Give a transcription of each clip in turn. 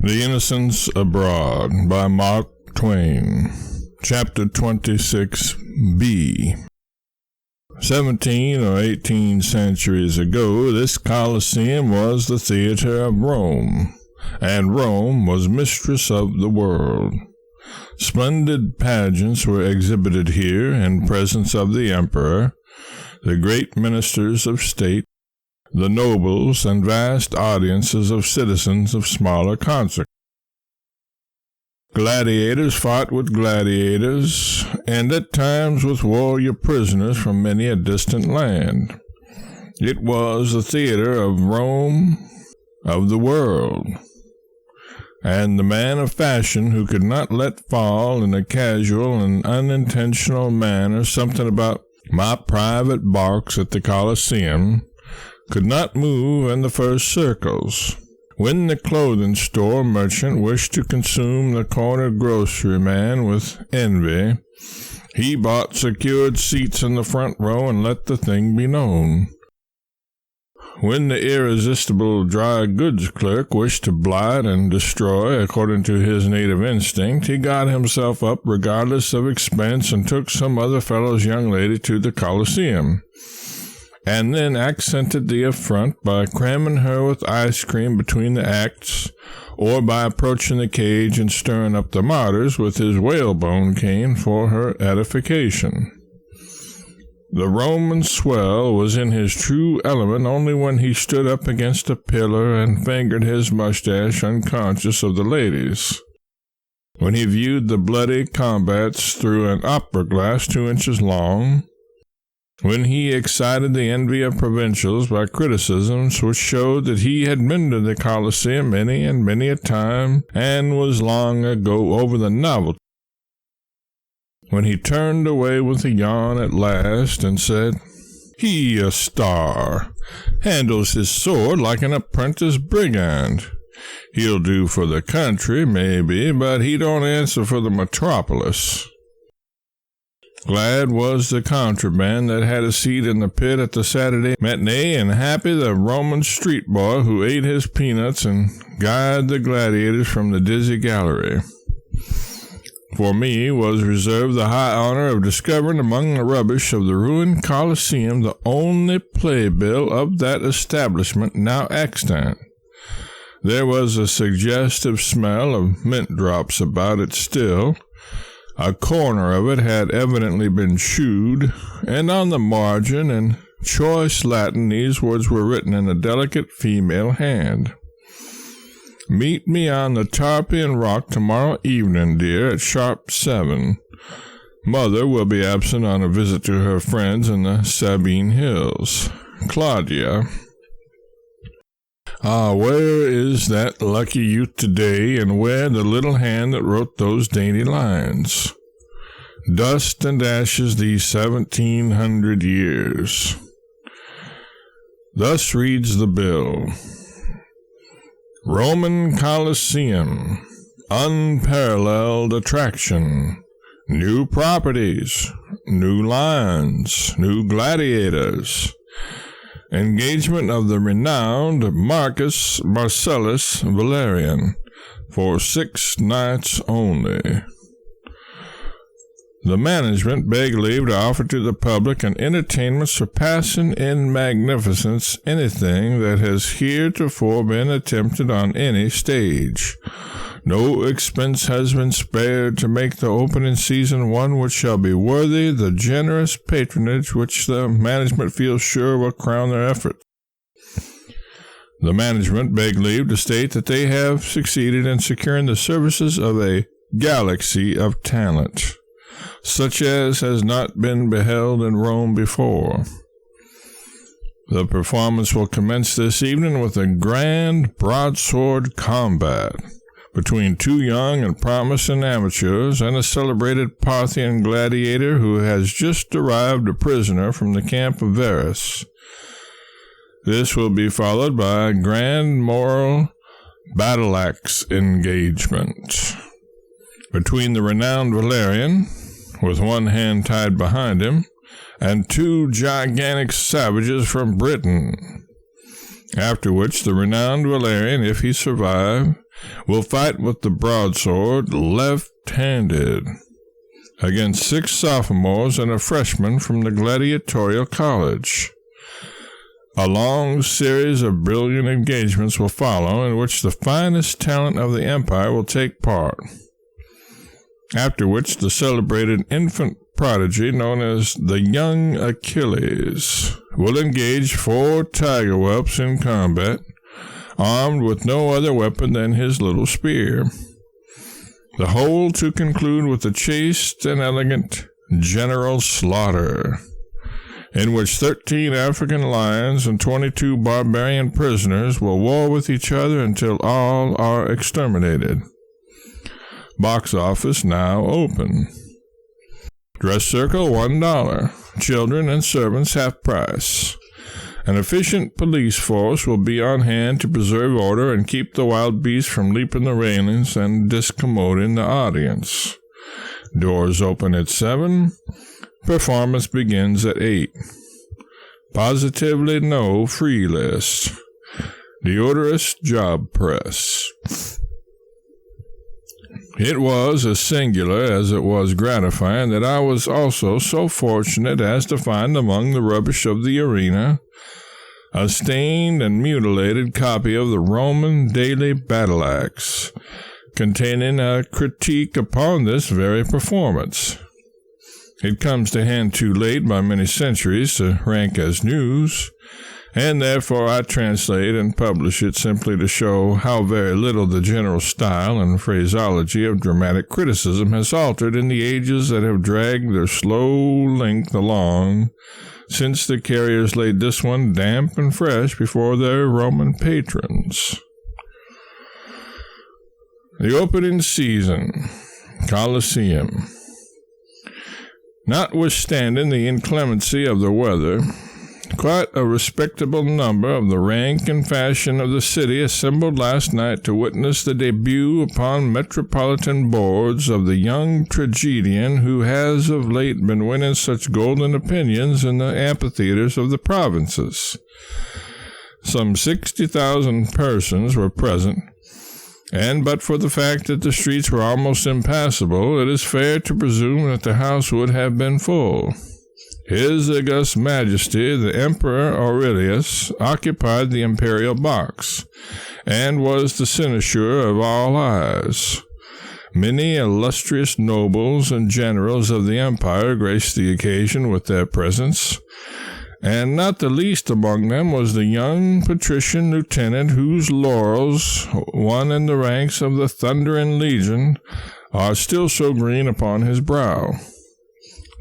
The Innocents Abroad by Mark Twain. Chapter 26b. 17 or 18 centuries ago, this Colosseum was the theater of Rome, and Rome was mistress of the world. Splendid pageants were exhibited here in presence of the emperor, the great ministers of state, the nobles, and vast audiences of citizens of smaller consequence. Gladiators fought with gladiators, and at times with warrior prisoners from many a distant land. It was the theater of Rome, of the world, and the man of fashion who could not let fall in a casual and unintentional manner something about my private box at the Colosseum could not move in the first circles. When the clothing store merchant wished to consume the corner grocery man with envy, he bought secured seats in the front row and let the thing be known. When the irresistible dry goods clerk wished to blight and destroy according to his native instinct, he got himself up regardless of expense and took some other fellow's young lady to the Colosseum, and then accented the affront by cramming her with ice cream between the acts, or by approaching the cage and stirring up the martyrs with his whalebone cane for her edification. The Roman swell was in his true element only when he stood up against a pillar and fingered his mustache unconscious of the ladies, when he viewed the bloody combats through an opera glass 2 inches long, when he excited the envy of provincials by criticisms which showed that he had been to the Colosseum many and many a time and was long ago over the novelty, when he turned away with a yawn at last and said, "He a star, handles his sword like an apprentice brigand. He'll do for the country, maybe, but he don't answer for the metropolis." Glad was the contraband that had a seat in the pit at the Saturday matinee, and happy the Roman street boy who ate his peanuts and guyed the gladiators from the dizzy gallery. For me was reserved the high honor of discovering among the rubbish of the ruined Colosseum the only playbill of that establishment now extant. There was a suggestive smell of mint drops about it still. A corner of it had evidently been chewed, and on the margin, in choice Latin, these words were written in a delicate female hand: "Meet me on the Tarpeian Rock tomorrow evening, dear, at sharp 7. Mother will be absent on a visit to her friends in the Sabine Hills. Claudia." Ah, where is that lucky youth today, and where the little hand that wrote those dainty lines? Dust and ashes these 1700 years. Thus reads the bill: Roman Colosseum, unparalleled attraction, new properties, new lions, new gladiators. Engagement of the renowned Marcus Marcellus Valerian for 6 nights only. The management beg leave to offer to the public an entertainment surpassing in magnificence anything that has heretofore been attempted on any stage. No expense has been spared to make the opening season one which shall be worthy the generous patronage which the management feels sure will crown their efforts. The management beg leave to state that they have succeeded in securing the services of a galaxy of talent, such as has not been beheld in Rome before. The performance will commence this evening with a grand broadsword combat between 2 young and promising amateurs and a celebrated Parthian gladiator who has just arrived a prisoner from the camp of Verus. This will be followed by a grand moral battle-axe engagement between the renowned Valerian, with one hand tied behind him, and 2 gigantic savages from Britain, after which the renowned Valerian, if he survive, will fight with the broadsword left-handed against 6 sophomores and a freshman from the Gladiatorial College. A long series of brilliant engagements will follow in which the finest talent of the empire will take part, after which the celebrated infant prodigy known as the young Achilles will engage 4 tiger whelps in combat, armed with no other weapon than his little spear. The whole to conclude with a chaste and elegant general slaughter, in which 13 African lions and 22 barbarian prisoners will war with each other until all are exterminated. Box office now open. Dress circle $1. Children and servants half price. An efficient police force will be on hand to preserve order and keep the wild beasts from leaping the railings and discommoding the audience. Doors open at 7. Performance begins at 8. Positively no free list. Deodorous job press. It was as singular as it was gratifying that I was also so fortunate as to find among the rubbish of the arena a stained and mutilated copy of the Roman Daily Battle Axe, containing a critique upon this very performance. It comes to hand too late by many centuries to rank as news, and therefore I translate and publish it simply to show how very little the general style and phraseology of dramatic criticism has altered in the ages that have dragged their slow length along since the carriers laid this one damp and fresh before their Roman patrons. The opening season, Colosseum. Notwithstanding the inclemency of the weather, quite a respectable number of the rank and fashion of the city assembled last night to witness the debut upon metropolitan boards of the young tragedian who has of late been winning such golden opinions in the amphitheaters of the provinces. Some 60,000 persons were present, and but for the fact that the streets were almost impassable, it is fair to presume that the house would have been full. His August Majesty, the Emperor Aurelius, occupied the imperial box, and was the cynosure of all eyes. Many illustrious nobles and generals of the empire graced the occasion with their presence, and not the least among them was the young patrician lieutenant whose laurels, won in the ranks of the Thundering Legion, are still so green upon his brow.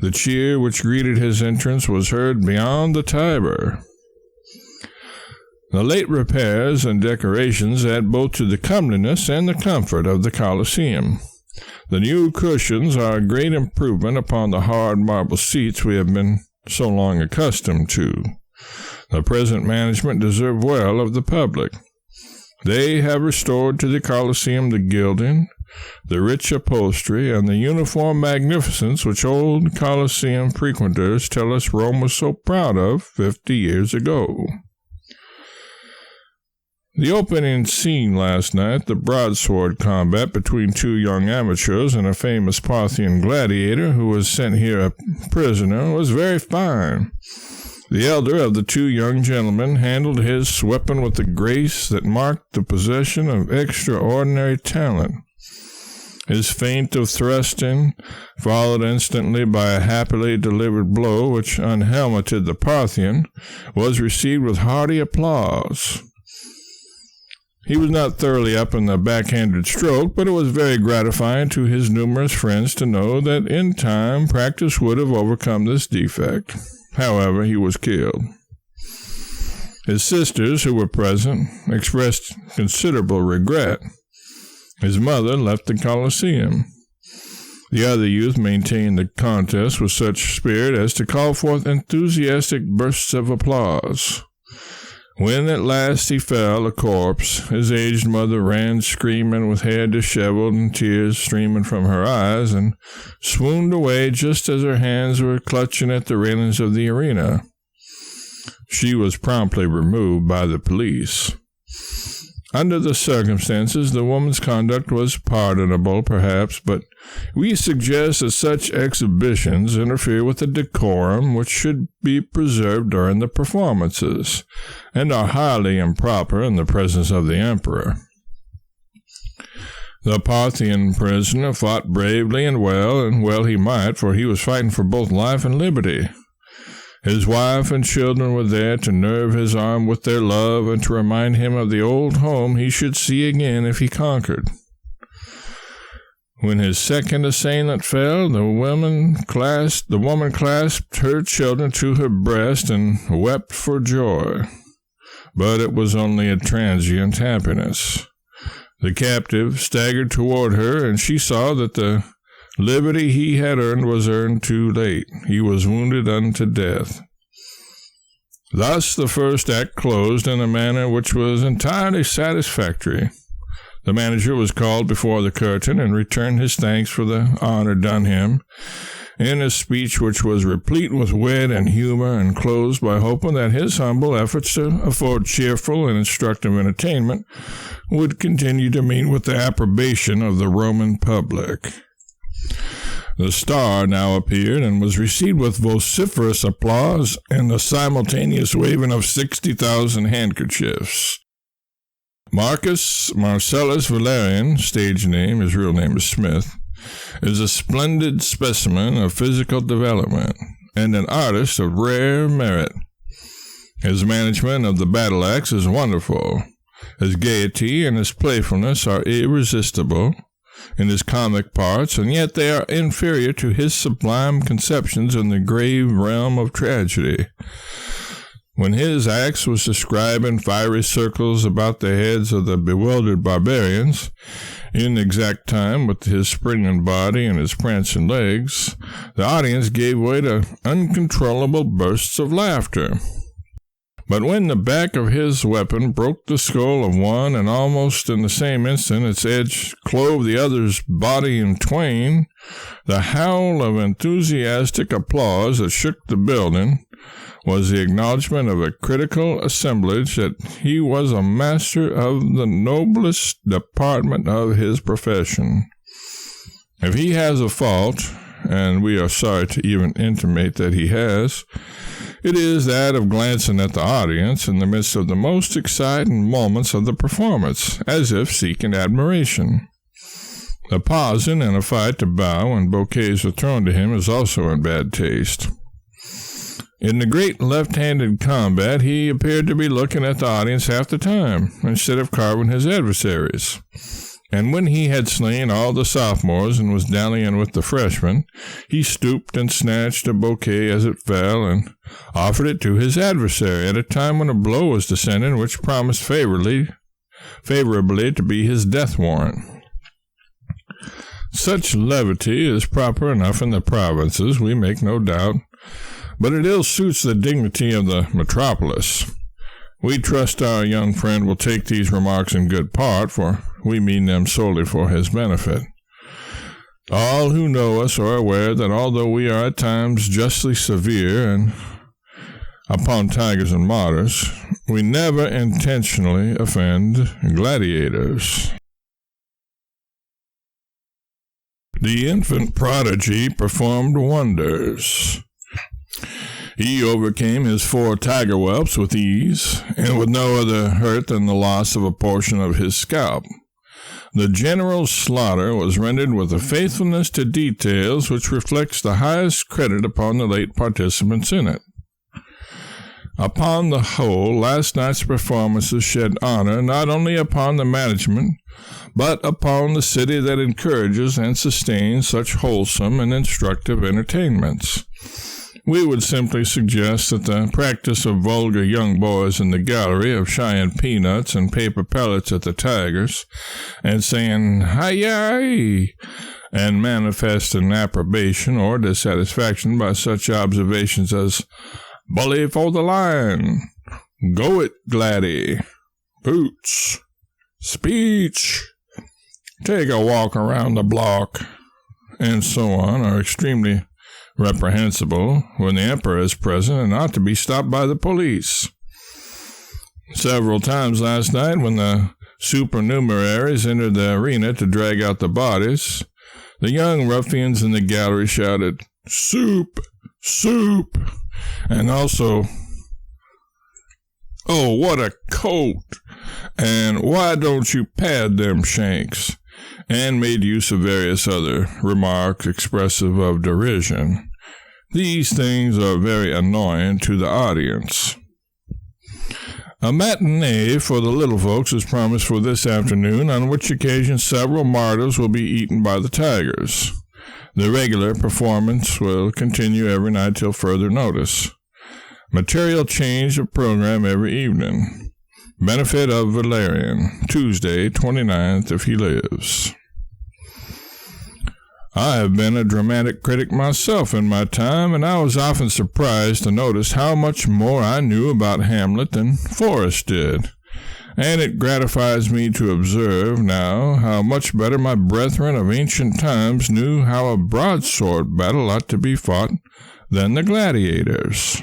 The cheer which greeted his entrance was heard beyond the Tiber. The late repairs and decorations add both to the comeliness and the comfort of the Colosseum. The new cushions are a great improvement upon the hard marble seats we have been so long accustomed to. The present management deserve well of the public. They have restored to the Colosseum the gilding, the rich upholstery, and the uniform magnificence which old Colosseum frequenters tell us Rome was so proud of 50 years ago. The opening scene last night, the broadsword combat between 2 young amateurs and a famous Parthian gladiator who was sent here a prisoner, was very fine. The elder of the 2 young gentlemen handled his weapon with a grace that marked the possession of extraordinary talent. His feint of thrusting, followed instantly by a happily delivered blow which unhelmeted the Parthian, was received with hearty applause. He was not thoroughly up in the backhanded stroke, but it was very gratifying to his numerous friends to know that in time practice would have overcome this defect. However, he was killed. His sisters, who were present, expressed considerable regret. His mother left the Colosseum. The other youth maintained the contest with such spirit as to call forth enthusiastic bursts of applause. When at last he fell a corpse, his aged mother ran screaming with hair disheveled and tears streaming from her eyes, and swooned away just as her hands were clutching at the railings of the arena. She was promptly removed by the police. Under the circumstances, the woman's conduct was pardonable, perhaps, but we suggest that such exhibitions interfere with the decorum which should be preserved during the performances, and are highly improper in the presence of the emperor. The Parthian prisoner fought bravely and well he might, for he was fighting for both life and liberty. His wife and children were there to nerve his arm with their love and to remind him of the old home he should see again if he conquered. When his second assailant fell, the woman clasped her children to her breast and wept for joy. But it was only a transient happiness. The captive staggered toward her, and she saw that the liberty he had earned was earned too late. He was wounded unto death. Thus the first act closed in a manner which was entirely satisfactory. The manager was called before the curtain and returned his thanks for the honor done him, in a speech which was replete with wit and humor, and closed by hoping that his humble efforts to afford cheerful and instructive entertainment would continue to meet with the approbation of the Roman public. The star now appeared and was received with vociferous applause and the simultaneous waving of 60,000 handkerchiefs. Marcus Marcellus Valerian, stage name, his real name is Smith, is a splendid specimen of physical development and an artist of rare merit. His management of the battle axe is wonderful. His gaiety and his playfulness are irresistible in his comic parts, and yet they are inferior to his sublime conceptions in the grave realm of tragedy. When his axe was describing fiery circles about the heads of the bewildered barbarians, in exact time with his springing body and his prancing legs, the audience gave way to uncontrollable bursts of laughter. But when the back of his weapon broke the skull of one, and almost in the same instant its edge clove the other's body in twain, the howl of enthusiastic applause that shook the building was the acknowledgment of a critical assemblage that he was a master of the noblest department of his profession. If he has a fault, and we are sorry to even intimate that he has, it is that of glancing at the audience in the midst of the most exciting moments of the performance, as if seeking admiration. The pausing in a fight to bow when bouquets are thrown to him is also in bad taste. In the great left-handed combat, he appeared to be looking at the audience half the time, instead of carving his adversaries. And when he had slain all the sophomores and was dallying with the freshmen, he stooped and snatched a bouquet as it fell and offered it to his adversary at a time when a blow was descending which promised favorably to be his death warrant. Such levity is proper enough in the provinces, we make no doubt, but it ill suits the dignity of the metropolis. We trust our young friend will take these remarks in good part, for we mean them solely for his benefit. All who know us are aware that although we are at times justly severe and upon tigers and martyrs, we never intentionally offend gladiators. The infant prodigy performed wonders. He overcame his 4 tiger whelps with ease, and with no other hurt than the loss of a portion of his scalp. The general slaughter was rendered with a faithfulness to details which reflects the highest credit upon the late participants in it. Upon the whole, last night's performances shed honor not only upon the management, but upon the city that encourages and sustains such wholesome and instructive entertainments. We would simply suggest that the practice of vulgar young boys in the gallery of shying peanuts and paper pellets at the tigers, and saying, "Hi-yi!" and manifesting approbation or dissatisfaction by such observations as, "Bully for the line," "Go it, Gladdy," "Boots," "Speech," "Take a walk around the block," and so on, are extremely reprehensible when the emperor is present and ought to be stopped by the police. Several times last night, when the supernumeraries entered the arena to drag out the bodies. The young ruffians in the gallery shouted, "Soup! Soup!" and also, "Oh, what a coat!" and "Why don't you pad them shanks?" and made use of various other remarks expressive of derision. These things are very annoying to the audience. A matinee for the little folks is promised for this afternoon, on which occasion several martyrs will be eaten by the tigers. The regular performance will continue every night till further notice. Material change of program every evening. Benefit of Valerian, Tuesday, 29th, if he lives. I have been a dramatic critic myself in my time, and I was often surprised to notice how much more I knew about Hamlet than Forrest did. And it gratifies me to observe now how much better my brethren of ancient times knew how a broadsword battle ought to be fought than the gladiators.